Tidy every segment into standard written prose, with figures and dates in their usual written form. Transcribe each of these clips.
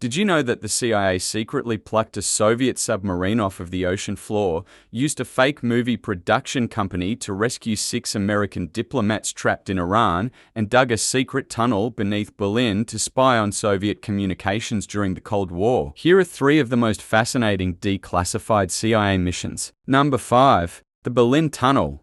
Did you know that the CIA secretly plucked a Soviet submarine off of the ocean floor, used a fake movie production company to rescue 6 American diplomats trapped in Iran, and dug a secret tunnel beneath Berlin to spy on Soviet communications during the Cold War? Here are 3 of the most fascinating declassified CIA missions. Number 5. The Berlin Tunnel.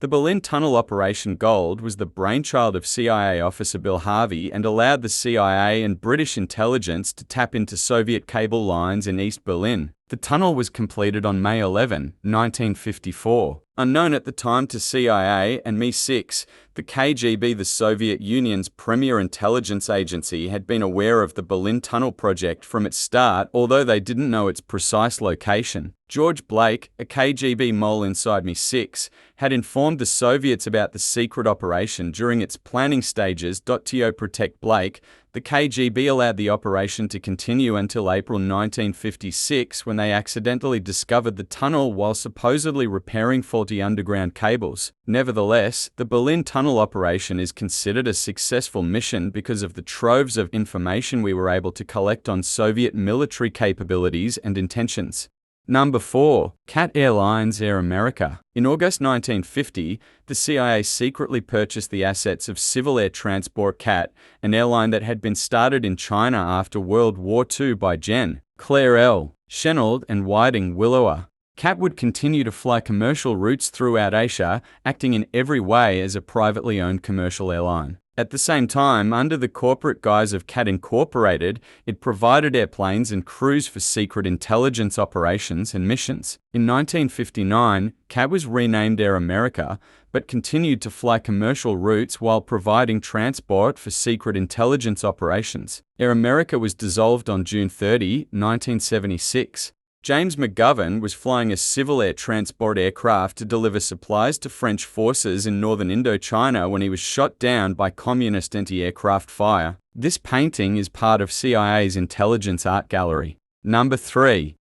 The Berlin Tunnel Operation Gold was the brainchild of CIA officer Bill Harvey and allowed the CIA and British intelligence to tap into Soviet cable lines in East Berlin. The tunnel was completed on May 11, 1954. Unknown at the time to CIA and MI6, the KGB, the Soviet Union's premier intelligence agency, had been aware of the Berlin Tunnel project from its start, although they didn't know its precise location. George Blake, a KGB mole inside MI6, had informed the Soviets about the secret operation during its planning stages. To protect Blake, the KGB allowed the operation to continue until April 1956, when they accidentally discovered the tunnel while supposedly repairing faulty underground cables. Nevertheless, the Berlin Tunnel operation is considered a successful mission because of the troves of information we were able to collect on Soviet military capabilities and intentions. Number 4. CAT Airlines Air America. In August 1950, the CIA secretly purchased the assets of Civil Air Transport CAT, an airline that had been started in China after World War II by Gen. Claire L. Chennault and Whiting Willower. CAT would continue to fly commercial routes throughout Asia, acting in every way as a privately owned commercial airline. At the same time, under the corporate guise of CAT Incorporated, it provided airplanes and crews for secret intelligence operations and missions. In 1959, CAT was renamed Air America, but continued to fly commercial routes while providing transport for secret intelligence operations. Air America was dissolved on June 30, 1976. James McGovern was flying a civil air transport aircraft to deliver supplies to French forces in northern Indochina when he was shot down by communist anti-aircraft fire. This painting is part of CIA's intelligence art gallery. Number 3.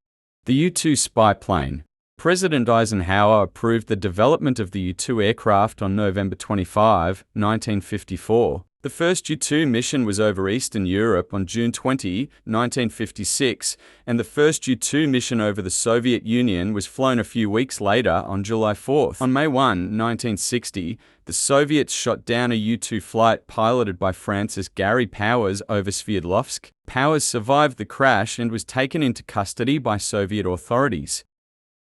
The U-2 spy plane. President Eisenhower approved the development of the U-2 aircraft on November 25, 1954. The first U-2 mission was over Eastern Europe on June 20, 1956, and the first U-2 mission over the Soviet Union was flown a few weeks later on July 4. On May 1, 1960, the Soviets shot down a U-2 flight piloted by Francis Gary Powers over Sverdlovsk. Powers survived the crash and was taken into custody by Soviet authorities.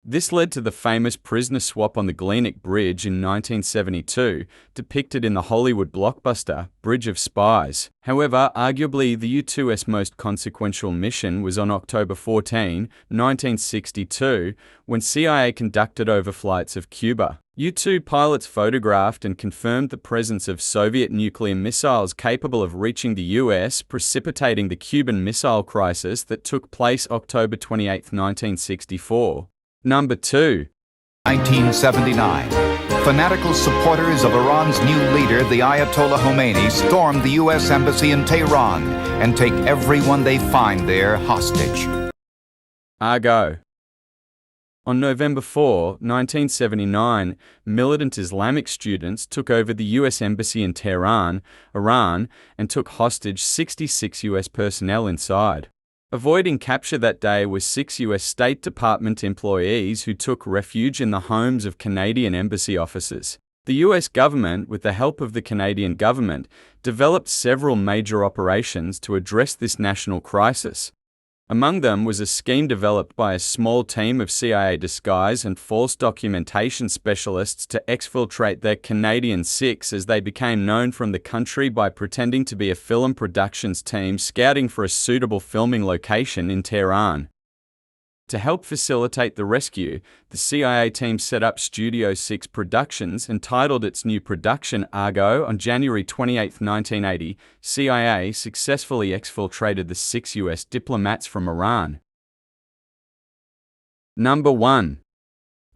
This led to the famous prisoner swap on the Glomar Bridge in 1972, depicted in the Hollywood blockbuster Bridge of Spies. However, arguably the U-2's most consequential mission was on October 14, 1962, when CIA conducted overflights of Cuba. U-2 pilots photographed and confirmed the presence of Soviet nuclear missiles capable of reaching the US, precipitating the Cuban Missile Crisis that took place October 28, 1964. Number 2. 1979. Fanatical supporters of Iran's new leader, the Ayatollah Khomeini, storm the U.S. Embassy in Tehran and take everyone they find there hostage. Argo. On November 4, 1979, militant Islamic students took over the U.S. Embassy in Tehran, Iran, and took hostage 66 U.S. personnel inside. Avoiding capture that day were 6 U.S. State Department employees who took refuge in the homes of Canadian embassy officers. The U.S. government, with the help of the Canadian government, developed several major operations to address this national crisis. Among them was a scheme developed by a small team of CIA disguise and false documentation specialists to exfiltrate their Canadian Sikhs, as they became known from the country, by pretending to be a film productions team scouting for a suitable filming location in Tehran. To help facilitate the rescue, the CIA team set up Studio 6 Productions and titled its new production Argo. On January 28, 1980, CIA successfully exfiltrated the 6 U.S. diplomats from Iran. Number 1.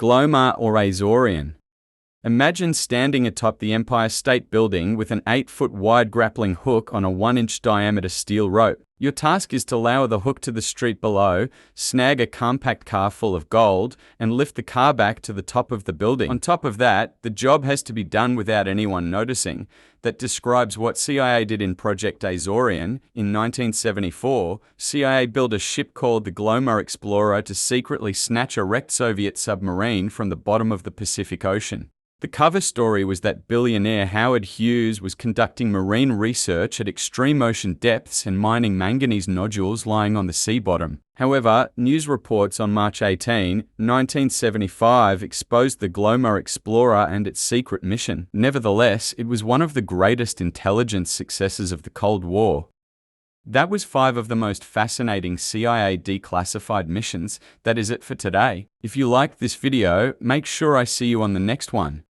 Glomar or Azorian. Imagine standing atop the Empire State Building with an 8-foot wide grappling hook on a 1-inch diameter steel rope. Your task is to lower the hook to the street below, snag a compact car full of gold, and lift the car back to the top of the building. On top of that, the job has to be done without anyone noticing. That describes what CIA did in Project Azorian. In 1974, CIA built a ship called the Glomar Explorer to secretly snatch a wrecked Soviet submarine from the bottom of the Pacific Ocean. The cover story was that billionaire Howard Hughes was conducting marine research at extreme ocean depths and mining manganese nodules lying on the sea bottom. However, news reports on March 18, 1975 exposed the Glomar Explorer and its secret mission. Nevertheless, it was one of the greatest intelligence successes of the Cold War. That was 5 of the most fascinating CIA declassified missions. That is it for today. If you liked this video, make sure I see you on the next one.